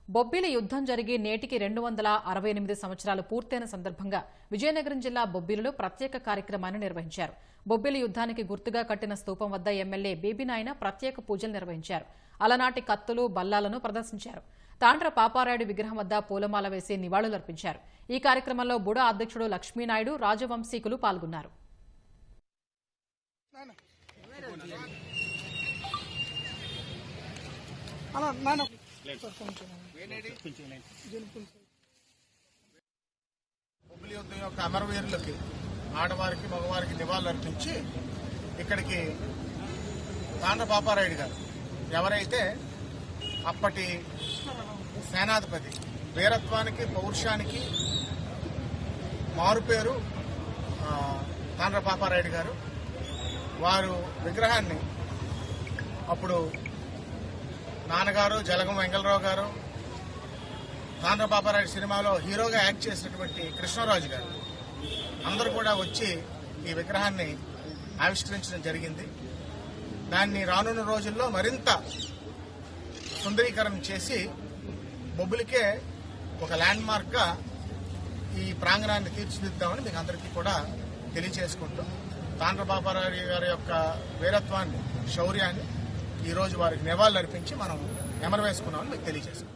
బొబ్బిలి యుద్దం జరిగి నేటికి 268 సంవత్సరాలు పూర్తయిన సందర్భంగా విజయనగరం జిల్లా బొబ్బిలిలో ప్రత్యేక కార్యక్రమాన్ని నిర్వహించారు. బొబ్బిలి యుద్దానికి గుర్తుగా కట్టిన స్తూపం వద్ద ఎమ్మెల్యే బేబీనాయన ప్రత్యేక పూజలు నిర్వహించారు. అలనాటి కత్తులు, బల్లాలను ప్రదర్శించారు. తాండ్ర పాపారాయుడు విగ్రహం వద్ద పూలమాల వేసి నివాళులర్పించారు. ఈ కార్యక్రమంలో బుడ అధ్యక్షుడు లక్ష్మీనాయుడు, రాజవంశీకులు పాల్గొన్నారు. బొబ్బిలి యుద్ధం యొక్క అమరవీరులకి, ఆడవారికి, మగవారికి నివాళులు అర్పించి ఇక్కడికి తాండ్ర పాపారాయుడు గారు ఎవరైతే అప్పటి సేనాధిపతి, వీరత్వానికి, పౌరుషానికి మారుపేరు తాండ్ర పాపారాయుడు గారు, వారు విగ్రహాన్ని అప్పుడు నాన్నగారు, జలగం వెంగళరావు గారు, తాండ్ర పాపారాయుడు సినిమాలో హీరోగా యాక్ట్ చేసినటువంటి కృష్ణరాజు గారు అందరూ కూడా వచ్చి ఈ విగ్రహాన్ని ఆవిష్కరించడం జరిగింది. దాన్ని రానున్న రోజుల్లో మరింత సుందరీకరణ చేసి బొబ్బిలికే ఒక ల్యాండ్ మార్క్ గా ఈ ప్రాంగణాన్ని తీర్చిదిద్దామని మీకు అందరికీ కూడా తెలియజేసుకుంటూ తాండ్ర పాపారాయుడు గారి యొక్క వీరత్వాన్ని, శౌర్యాన్ని ఈ రోజు వారికి నివాళులు అర్పించి మనం నెమరు వేసుకున్నామని మీకు తెలియజేసుకుంటాం.